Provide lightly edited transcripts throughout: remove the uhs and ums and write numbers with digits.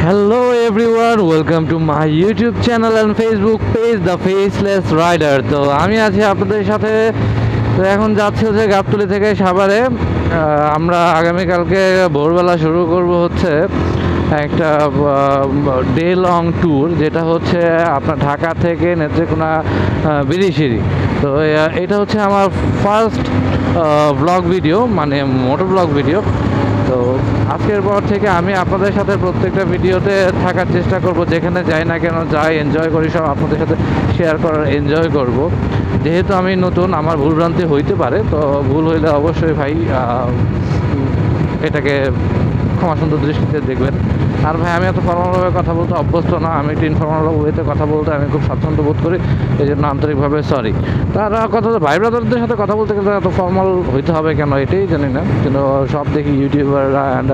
Hello everyone, welcome to my YouTube channel and Facebook page The Faceless Rider। তো আমি আছি আপনাদের সাথে। তো এখন যাচ্ছি হচ্ছে গাবতলী থেকে সাভারে। আমরা আগামীকালকে ভোরবেলা শুরু করব হচ্ছে একটা ডে লং ট্যুর, যেটা হচ্ছে আপনার ঢাকা থেকে নেত্রকোনা বিরিশিরি। তো এটা হচ্ছে আমার ফার্স্ট ব্লগ ভিডিও, মানে মোটর ব্লগ ভিডিও। তো আজকের পর থেকে আমি আপনাদের সাথে প্রত্যেকটা ভিডিওতে থাকার চেষ্টা করব, যেখানে যাই না কেন, যাই এনজয় করি সব আপনাদের সাথে শেয়ার করার এনজয় করব। যেহেতু আমি নতুন, আমার ভুলভ্রান্তি হইতে পারে, তো ভুল হইলে অবশ্যই ভাই এটাকে ক্ষমা সুন্দর দৃষ্টিতে দেখবেন। আর ভাই আমি এত ফর্মালভাবে কথা বলতে অভ্যস্ত না, আমি একটু ইনফর্মাল ওয়েতে কথা বলতে আমি খুব স্বাচ্ছন্দ্য বোধ করি, এই জন্য আন্তরিকভাবে সরি। তারা কথা ভাই ব্রাদারদের সাথে কথা বলতে গেলে এত ফর্মাল হইতে হবে কেন এটাই জানি না, কিন্তু সব দেখি ইউটিউবাররা অ্যান্ড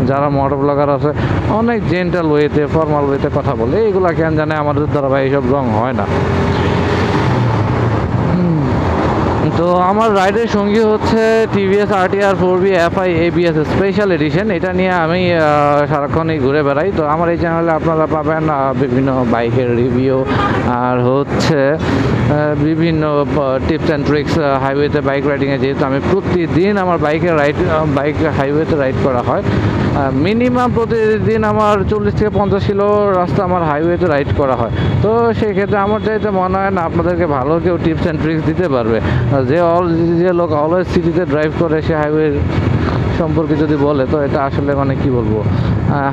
যারা মোটর ব্লগার আছে অনেক জেন্টাল ওয়েতে ফর্মাল ওয়েতে কথা বলে, এইগুলা কেন জানে আমাদের দ্বারা ভাই এইসব রং হয় না। তো আমার রাইডের সঙ্গী হচ্ছে TVS RTR 4B FI ABS special edition. এটা নিয়ে আমি সারাক্ষণই ঘুরে বেড়াই। তো আমার এই চ্যানেলে আপনারা পাবেন বিভিন্ন বাইকের রিভিউ, আর হচ্ছে বিভিন্ন টিপস অ্যান্ড ট্রিক্স হাইওয়েতে বাইক রাইডিংয়ে। যেহেতু আমি প্রতিদিন আমার বাইক হাইওয়েতে রাইড করা হয়, মিনিমাম প্রতিদিন আমার 40 থেকে 50 কিলো রাস্তা আমার হাইওয়েতে রাইড করা হয়। তো সেক্ষেত্রে আমার চাইতে মনে হয় না আপনাদেরকে ভালো কেউ টিপস অ্যান্ড ট্রিক্স দিতে পারবে। যে লোক অলওয়েজ সিটিতে ড্রাইভ করে সে হাইওয়ে সম্পর্কে যদি বলে, তো এটা আসলে মানে কি বলবো,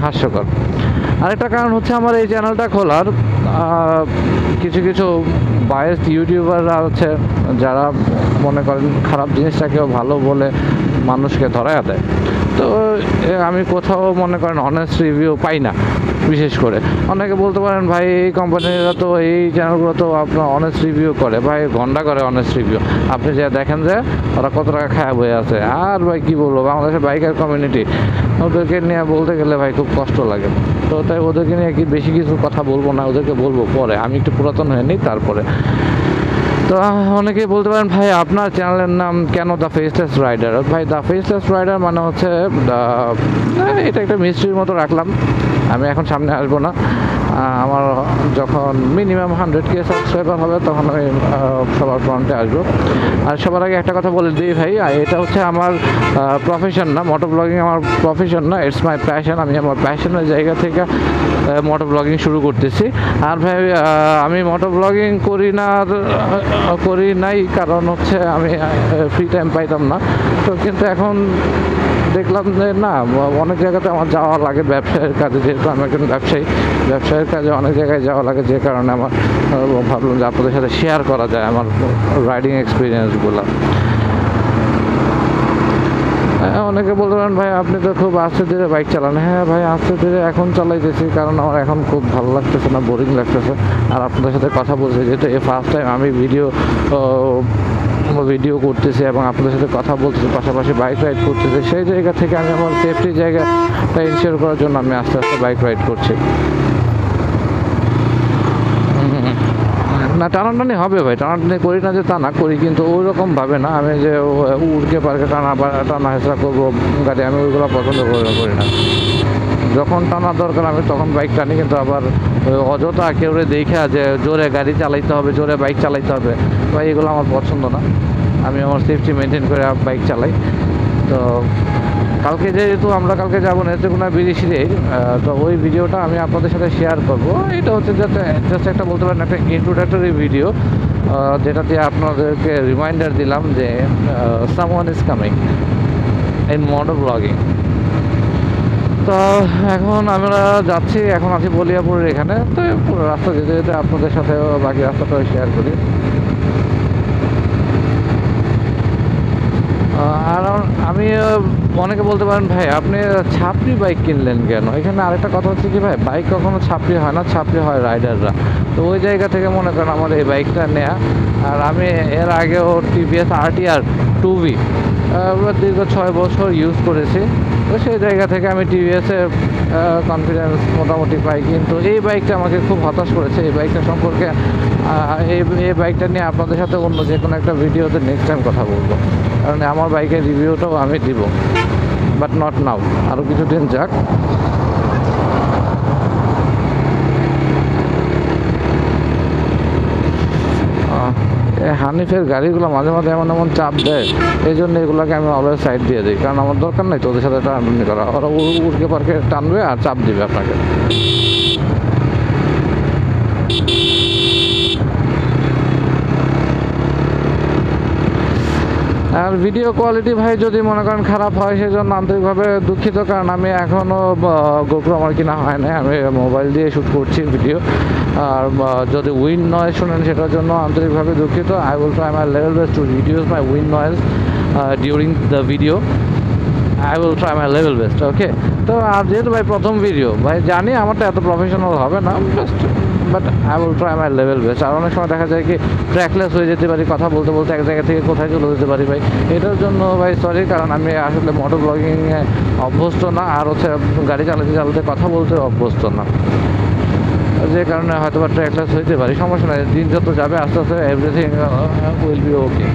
হাস্যকর। আরেকটা কারণ হচ্ছে আমার এই চ্যানেলটা খোলার, কিছু কিছু বায়াসড ইউটিউবাররা আছে যারা মনে করেন খারাপ জিনিসটাকেও ভালো বলে মানুষকে ধরায়া দেয়। তো আমি কোথাও মনে করেন অনেস্ট রিভিউ পাই না। বিশেষ করে অনেকে বলতে পারেন ভাই এই কোম্পানিরা তো, এই চ্যানেলগুলো তো আপনার অনেস্ট রিভিউ করে, ভাই ঘন্টা করে অনেস্ট রিভিউ। আপনি যে দেখেন যে ওরা কত টাকা খায়া বয়ে আছে। আর ভাই কী বলবো, বাংলাদেশের বাইকার কমিউনিটি, ওদেরকে নিয়ে বলতে গেলে ভাই খুব কষ্ট লাগে। তো তাই ওদেরকে নিয়ে কি বেশি কিছু কথা বলবো না, ওদেরকে বলবো পরে, আমি একটু পুরাতন হয়ে নিই তারপরে। তো অনেকেই বলতে পারেন ভাই আপনার চ্যানেলের নাম কেন দ্য ফেসলেস রাইডার? ভাই দ্য ফেসলেস রাইডার মানে হচ্ছে এটা একটা মিস্ট্রির মতো রাখলাম। আমি এখন সামনে আসবো না, আমার যখন মিনিমাম 100K সাবস্ক্রাইবার হবে তখন আমি সবার ফ্রন্টে আসবো। আর সবার আগে একটা কথা বলে দিই ভাই, এটা হচ্ছে আমার প্রফেশন না, মোটর ব্লগিং আমার প্রফেশন না, ইটস মাই প্যাশন। আমি আমার প্যাশনের জায়গা থেকে মোটর ব্লগিং শুরু করতেছি। আর ভাই আমি মোটর ব্লগিং করি নাই কারণ হচ্ছে আমি ফ্রি টাইম পাইতাম না। তো কিন্তু এখন দেখলাম যে না, অনেক জায়গাতে আমার যাওয়া লাগে ব্যবসায়ের কাজে, যেহেতু আমি একজন ব্যবসায়ের কাজে অনেক জায়গায় যাওয়া লাগে, যে কারণে আমার ভাবলাম যে আপনাদের সাথে শেয়ার করা যায় আমার রাইডিং এক্সপিরিয়েন্সগুলো। অনেকে বলতে পারেন ভাই আপনি তো খুব আস্তে ধীরে বাইক চালান। হ্যাঁ ভাই আস্তে ধীরে এখন চালাইতেছি, কারণ আমার এখন খুব ভালো লাগতেছে না, বোরিং লাগতেছে। আর আপনাদের সাথে কথা বলছি যেহেতু এই ফার্স্ট টাইম আমি ভিডিও করতেছি এবং আপনাদের সাথে কথা বলতেছি, পাশাপাশি বাইক রাইড করতেছি, সেই জায়গা থেকে আমি আমার সেফটির জায়গাটা ইনশিওর করার জন্য আমি আস্তে আস্তে বাইক রাইড করছি। না টানাটানি হবে ভাই, টানাটানি করি না যে তা না, করি কিন্তু ওই রকমভাবে না। আমি যে উড়কে পার্কে টানা হেঁচড়া করবো গাড়ি, আমি ওইগুলো পছন্দ করি না। যখন টানার দরকার আমি তখন বাইক টানি, কিন্তু আবার অযথা কেউ দেখা যে জোরে গাড়ি চালাইতে হবে, জোরে বাইক চালাইতে হবে, ভাই এগুলো আমার পছন্দ না। আমি আমার সেফটি মেনটেন করে বাইক চালাই। তো কালকে যেহেতু আমরা কালকে যাবো নেত্রকোনা বিরিশিরি, তো ওই ভিডিওটা আমি আপনাদের সাথে শেয়ার করব। এটা হচ্ছে জাস্ট একটা বলতে পারেন একটা ইন্ট্রোডাক্টরি ভিডিও, যেটা দিয়ে আপনাদেরকে রিমাইন্ডার দিলাম যে someone is coming in motor blogging. তো এখন আমরা যাচ্ছি, এখন আছি বলিয়াপুরের এখানে। তো পুরো রাস্তা যেতে যেতে আপনাদের সাথে বাকি রাস্তাটাও শেয়ার করি। আর আমি অনেকে বলতে পারেন ভাই আপনি ছাপড়ি বাইক কিনলেন কেন? এখানে আরেকটা কথা হচ্ছে কি ভাই, বাইক কখনো ছাপড়ি হয় না, ছাপড়ি হয় রাইডাররা। তো ওই জায়গা থেকে মনে করেন আমার এই বাইকটা নেয়া। আর আমি এর আগেও টিভিএস RTR 2B দীর্ঘ 6 বছর ইউজ করেছি। তো সেই জায়গা থেকে আমি টিভিএসের কনফিডেন্স মোটামুটি পাই, কিন্তু এই বাইকটা আমাকে খুব হতাশ করেছে। এই বাইকটা সম্পর্কে এই বাইকটা নিয়ে আপনাদের সাথে অন্য যে কোনো একটা ভিডিওতে নেক্সট টাইম কথা বলবো, কারণ আমার বাইকের রিভিউটাও আমি দিব, বাট নট নাও, আরও কিছুদিন যাক। এই হানিফের গাড়িগুলো মাঝে মাঝে এমন এমন চাপ দেয়, এই জন্য এগুলোকে আমি অলওয়েজ সাইড দিয়ে দিই, কারণ আমার দরকার নাই তো ওদের সাথে টানাটানি করা। ওরা উড়কে পার্কে টানবে আর চাপ দিবে আপনাকে। আর ভিডিও কোয়ালিটি ভাই যদি মনে করেন খারাপ হয় সেজন্য আন্তরিকভাবে দুঃখিত, কারণ আমি এখনও গোপ্রো আমার কিনা হয় না, আমি মোবাইল দিয়ে শ্যুট করছি ভিডিও। আর যদি উইন্ড নয়েজ শোনেন সেটার জন্য আন্তরিকভাবে দুঃখিত। I will try my level best to reduce my wind noise during the video. I will try my level best, okay. তো আর যেহেতু ভাই প্রথম ভিডিও ভাই, জানি আমারটা এত প্রফেশনাল হবে না, just but I will try my level best. আর অনেক সময় দেখা যায় কি ট্র্যাকলেস হয়ে যেতে পারি, কথা বলতে বলতে এক জায়গা থেকে কোথায় চলে যেতে পারি ভাই, এটার জন্য ভাই সরি, কারণ আমি আসলে মোটর ব্লগিংয়ে অভ্যস্ত না, আর হচ্ছে গাড়ি চালাতে চালাতে কথা বলতে অভ্যস্ত না, যে কারণে হয়তো বা ট্র্যাকলেস হইতে পারি। সমস্যা নাই, দিন যত যাবে আস্তে আস্তে এভরিথিং উইল বি ওকে।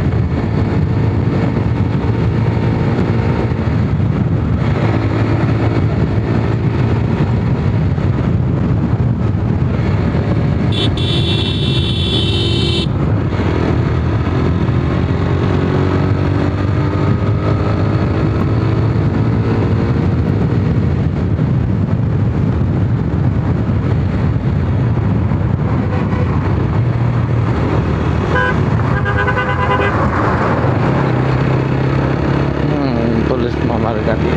মামার গাড়ি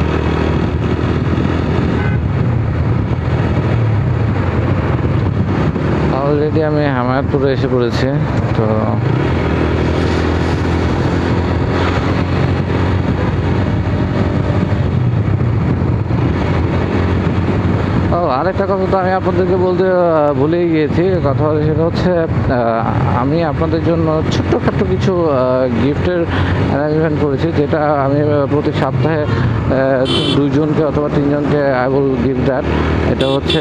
অলরেডি আমি হামায়াতপুরে এসে পড়েছি। তো আরেকটা কথা তো আমি আপনাদেরকে বলতে ভুলেই গিয়েছি, কথা হলো সেটা হচ্ছে আমি আপনাদের জন্য ছোট্টখাট্ট কিছু গিফটের অ্যারেঞ্জমেন্ট করেছি, যেটা আমি প্রতি সপ্তাহে 2 জনকে অথবা 3 জনকে আই উইল গিভ দ্যাট। এটা হচ্ছে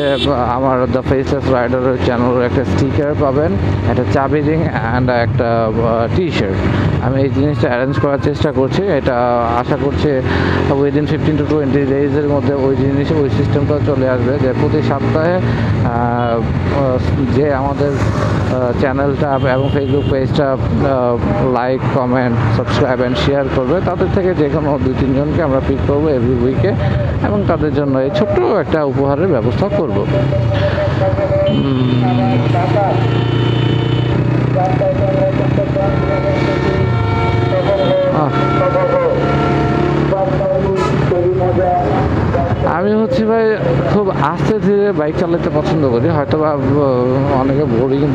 আমার দ্য ফেসলেস রাইডারের চ্যানেলের একটা স্টিকার পাবেন, একটা চাবি রিং অ্যান্ড একটা টি শার্ট। আমি এই জিনিসটা অ্যারেঞ্জ করার চেষ্টা করছি, এটা আশা করছি উইদিন 15 to 20 ডেজের মধ্যে ওই সিস্টেমটা চলে আসবে, যে প্রতি সপ্তাহে যে আমাদের চ্যানেলটা এবং ফেসবুক পেজটা like, comment, subscribe and share করবে, তাদের থেকে যে কোনো 2-3 জনকে আমরা পিক করবো এভরি উইকে, এবং তাদের জন্য এই ছোট্ট একটা উপহারের ব্যবস্থা করব। আমি হচ্ছে ভাই খুব আস্তে ধীরে বাইক চালাতে পছন্দ করি, হয়তো বা অনেকে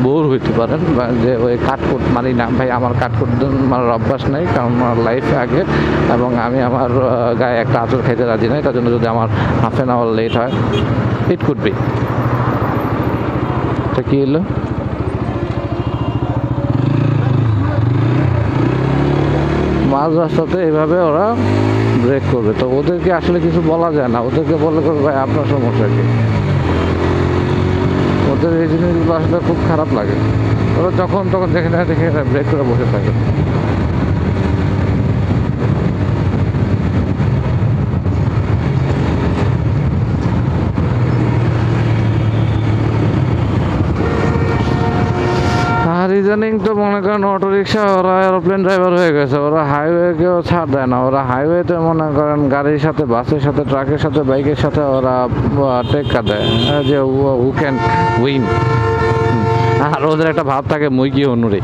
বোর হইতে পারেন যে ওই কাটকুট মারি না ভাই, আমার কাটকুট মারার অভ্যাস নেই, কারণ আমার লাইফে আগে, এবং আমি আমার গায়ে একটা আঁচড় খাইতে রাজি নাই, তার জন্য যদি আমার হাফ অ্যান আওয়ার লেট হয় ইট কুড বি। এটা কি এলো? মাঝ রাস্তাতে এভাবে ওরা ব্রেক করবে, তো ওদেরকে আসলে কিছু বলা যায় না, ওদেরকে বলে করবে ভাই আপনার সমস্যা কি। ওদের এই জিনিসগুলো আসলে খুব খারাপ লাগে, ওরা যখন তখন যেখানে দেখে ব্রেক করে বসে থাকে। আর ইদানিং তো মনে করেন অটো রিক্সা ওরা এরোপ্লেন ড্রাইভার হয়ে গেছে, ওরা হাইওয়েকেও ছাড় দেয় না, ওরা হাইওয়েতে মনে করেন গাড়ির সাথে, বাসের সাথে, ট্রাকের সাথে, বাইকের সাথে ওরা টেক্কা দেয় যে হু ক্যান উইন। আর ওদের একটা ভাব থাকে মুই কি অনুরে।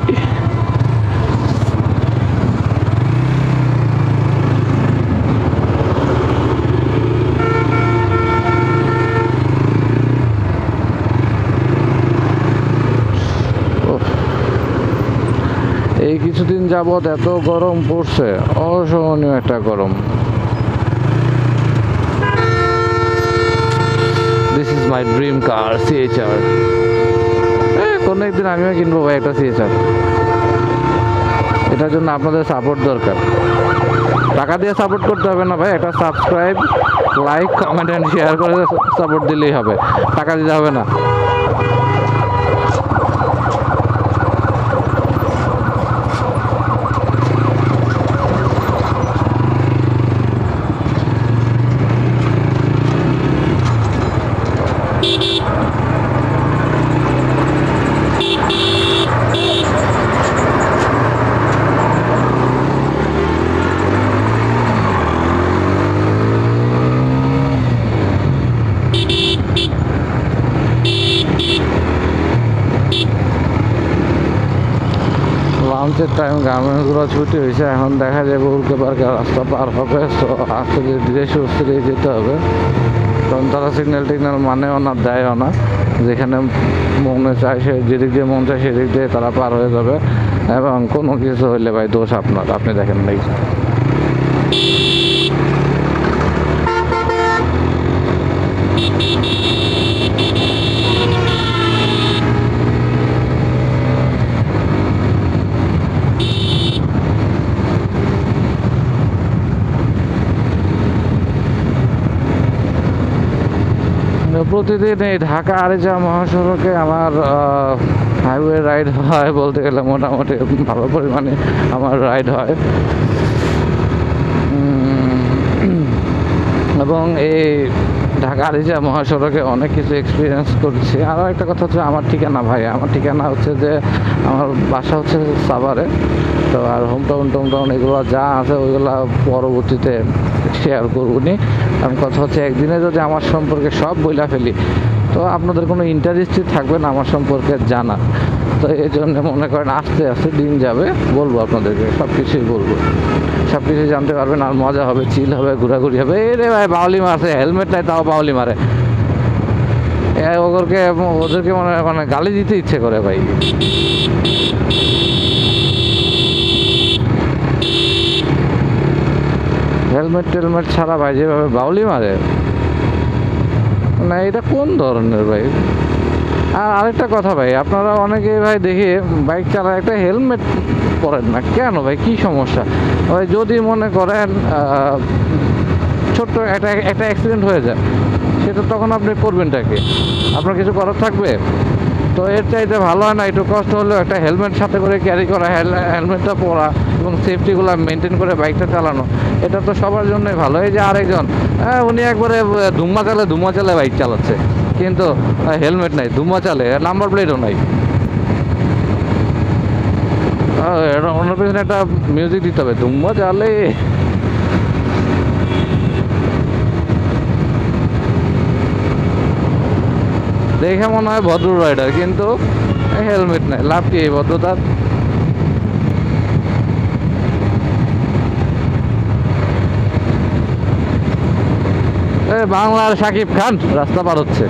এই কিছুদিন যাবৎ এত গরম পড়ছে, অসহনীয় একটা গরম। This is my dream car, CHR। কোনো একদিন আমিও কিনবো ভাই একটা CHR। এটার জন্য আপনাদের সাপোর্ট দরকার, টাকা দিয়ে সাপোর্ট করতে হবে না ভাই, একটা subscribe, like, comment and share করে সাপোর্ট দিলেই হবে, টাকা দিতে হবে না। লাঞ্চের টাইম, গার্মেন্টসগুলো ছুটি হয়েছে, এখন দেখা যাবে উল্কে পার্কে রাস্তা পার হবে। তো আস্তে ধীরে সুস্থে যেতে হবে, কারণ তারা সিগন্যাল টিগন্যাল মানেও না, দেয়ও না। যেখানে মনে চায় সে যেদিক দিয়ে মন চায় সেদিক দিয়ে তারা পার হয়ে যাবে, এবং কোনো কিছু হইলে ভাই দোষ আপনার, আপনি দেখেন ভাই। প্রতিদিন এই ঢাকা আরিচা মহাসড়কে আমার হাইওয়ে রাইড হয় বলতে গেলে মোটামুটি ভালো পরিমাণে আমার রাইড হয়। এবং এই ঢাকা আরিচা মহাসড়কে অনেক কিছু এক্সপিরিয়েন্স করছি। আরও একটা কথা হচ্ছে আমার ঠিকানা ভাই, আমার ঠিকানা হচ্ছে যে আমার বাসা হচ্ছে সাভারে। তো আর হোমটাউন এগুলো যা আছে ওইগুলো পরবর্তীতে শেয়ার করবনি। কারণ কথা হচ্ছে একদিনে যদি আমার সম্পর্কে সব বইলা ফেলি তো আপনাদের কোনো ইন্টারেস্টই থাকবে না আমার সম্পর্কে জানা। তো এই জন্য মনে করেন আস্তে আস্তে দিন যাবে, বলবো আপনাদেরকে, সব কিছুই বলবো, সব কিছুই জানতে পারবেন। আর মজা হবে, চিল হবে, ঘোরাঘুরি হবে। এই রে ভাই বাউলি মারছে, হেলমেট নাই তাও বাউলি মারে। ওদেরকে মানে গালি দিতে ইচ্ছে করে ভাই। হেলমেট টেলমেট ছাড়া ভাই যেভাবে বাউলি মারে, না এটা কোন ধরনের ভাই? আর আরেকটা কথা ভাই, আপনারা অনেকেই ভাই দেখি বাইক চালায় একটা হেলমেট পরেন না কেন ভাই? কি সমস্যা ভাই? যদি মনে করেন ছোট্ট একটা অ্যাক্সিডেন্ট হয়ে যায়, সেটা তখন আপনি করবেনটাকে, আপনার কিছু করার থাকবে? তো এর চাইতে ভালো হয় না একটু কষ্ট হলেও একটা হেলমেট সাথে করে ক্যারি করা, হেলমেটটা পরা এবং সেফটিগুলো মেনটেন করে বাইকটা চালানো, এটা তো সবার জন্যই ভালো। এই যে আরেকজন উনি একবারে ধুম্মা চালে বাইক চালাচ্ছে, কিন্তু হেলমেট নাই, ধুম্মা চালে, নাম্বার প্লেটও নাই। ওনার পেছনে একটা মিউজিক দিতে হবে, ধুম্মা চালে। দেখে মনে হয় ভদ্র রাইডার, কিন্তু হেলমেট নাই, লাভ কি এই ভদ্রতার? বাংলার শাকিব খান রাস্তা পার হচ্ছে।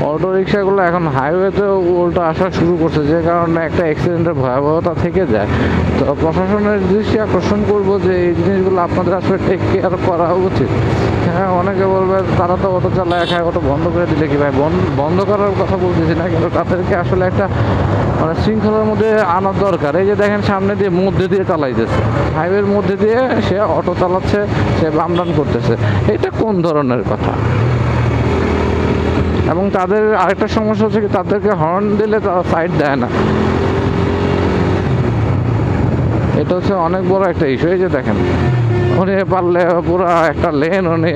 অটো রিক্সাগুলো এখন হাইওয়েতে উল্টো আসা শুরু করছে, যে কারণে একটা অ্যাক্সিডেন্টের ভয়াবহতা থেকে যায়। তো প্রশাসনের দৃষ্টি আকর্ষণ করবো যে এই জিনিসগুলো আপনাদের আসলে টেক কেয়ার করা উচিত। হ্যাঁ, অনেকে বলবে তারা তো অটো চালায় খায়, অটো বন্ধ করে দিলে কি ভাই? বন্ধ করার কথা বলতেছি না, কিন্তু তাদেরকে আসলে একটা মানে শৃঙ্খলার মধ্যে আনার দরকার। এই যে দেখেন সামনে দিয়ে মধ্যে দিয়ে চালাইতেছে, হাইওয়ের মধ্যে দিয়ে সে অটো চালাচ্ছে, সে বামডান করতেছে, এটা কোন ধরনের কথা? এবং তাদের আরেকটা সমস্যা হচ্ছে কি, তাদেরকে হর্ন দিলে তারা সাইড দেয় না, এটা হচ্ছে অনেক বড় একটা ইস্যু। এই যে দেখেন উনি পারলে পুরো একটা লেন উনি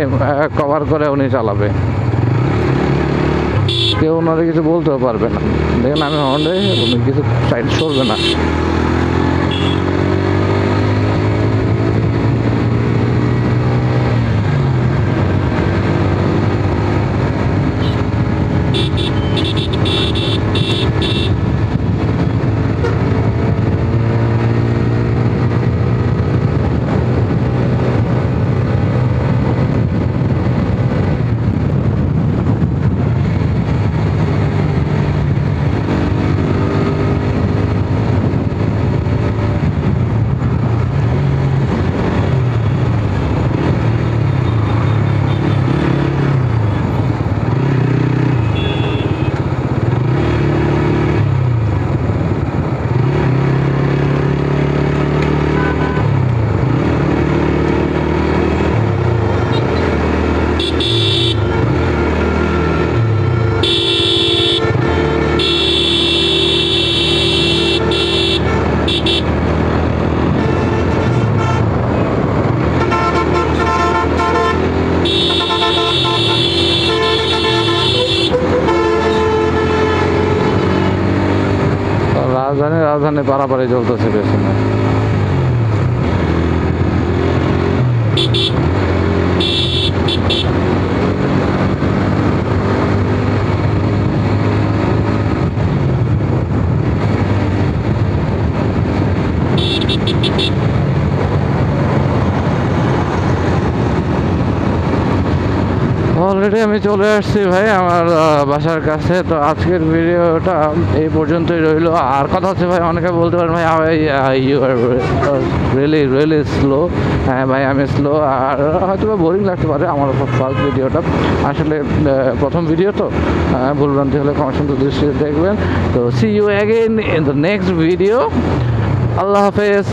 কভার করে উনি চালাবে, কেউ ওনারে কিছু বলতেও পারবে না। দেখেন আমি হর্ন দিই, উনি কিছু সাইড সরবে না। সাবধানে পারাপারে চলতেছে পেছনে। অলরেডি আমি চলে আসছি ভাই আমার বাসার কাছে। তো আজকের ভিডিওটা এই পর্যন্তই রইলো। আর কথা হচ্ছে ভাই, অনেকে বলতে পারেন ভাই ইউ আর রিয়েলি স্লো। হ্যাঁ ভাই আমি স্লো, আর হয়তো বা বোরিং লাগতে পারে আমার ফার্স্ট ভিডিওটা, আসলে প্রথম ভিডিও তো ভুলভ্রান্তি হলে ক্ষমাসুন্দর দৃষ্টিতে দেখবেন। তো see you again in the next video. আল্লাহ হাফেজ।